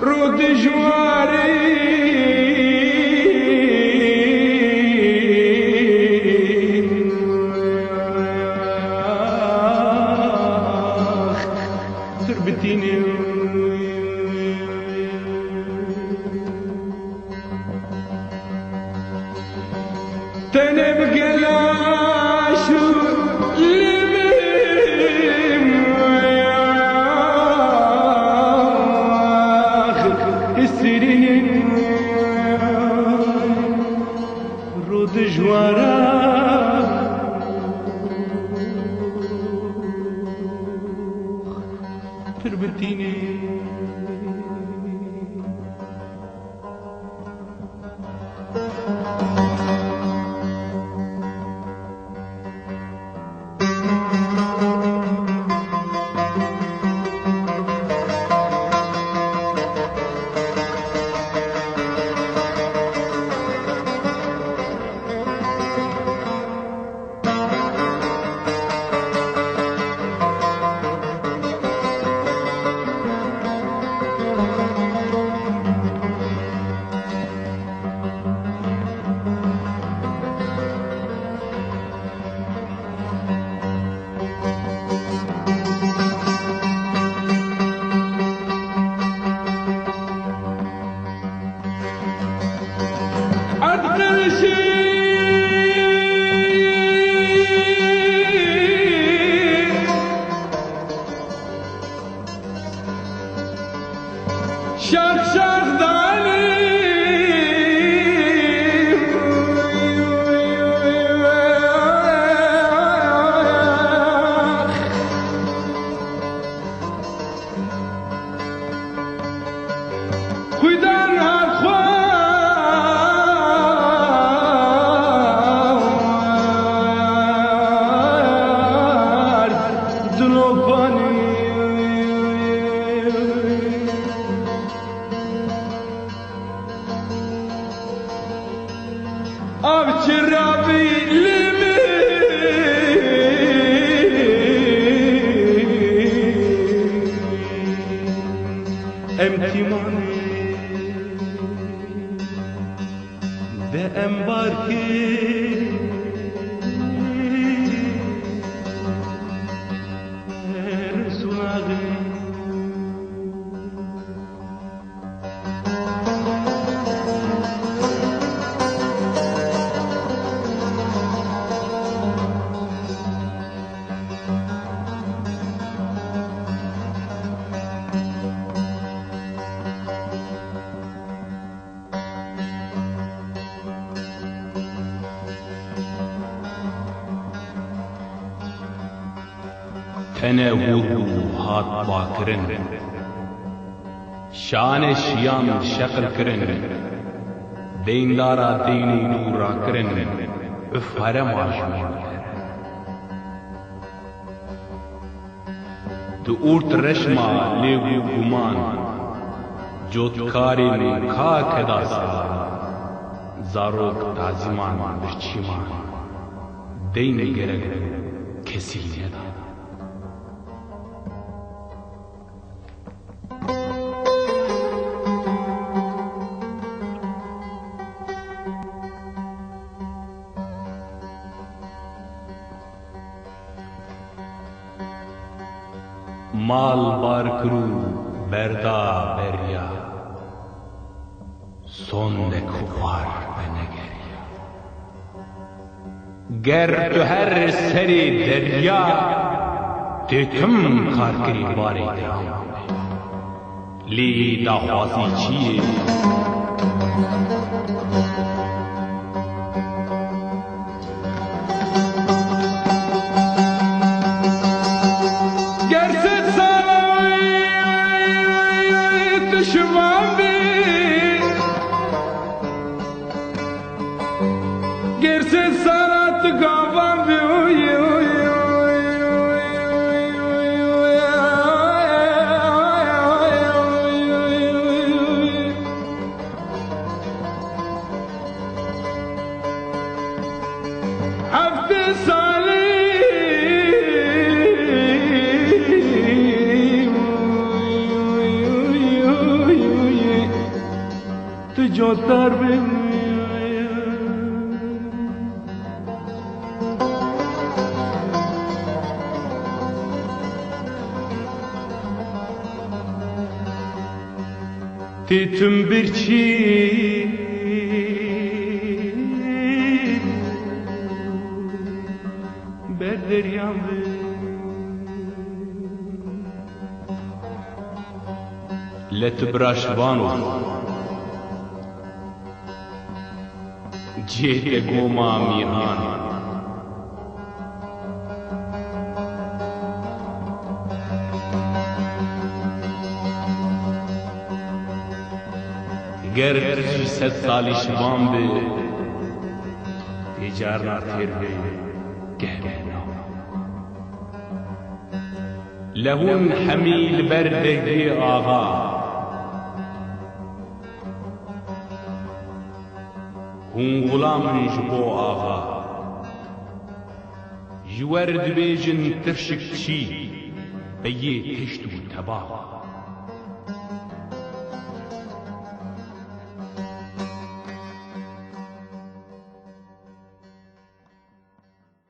رود جواري تربتيني تنب قلاش رود جوارا تربتيني أدخل شيء شخ داني خدان أبشرابي لمي امتماني بأمباركي رسولاغي تنوه هات باكرن شان شيام شکل کرن دیندارا دینی نورا کرن اف حرم آشمان تو اورت رشما لیو گمان جوتکاری نکا کداسا زاروک تازمان برچیمان دین گرگ کسی ندا مال بار کرو بردا بریا son nekufar ve negerya. گر تو هر سری دریا تتم کار کری باری درام لی داخوازی چیه Gerçi sanat kavam hafte salim tu jotar tüm bir çiğ berder yandı let braşvano jete goma mihan گر 300 سالی شوام به تجارنا تیر به گهنا لهون حمیل بردگی آغا هون غلام جبو آغا جورد بیجن ترشک چی به یه تشت و تبا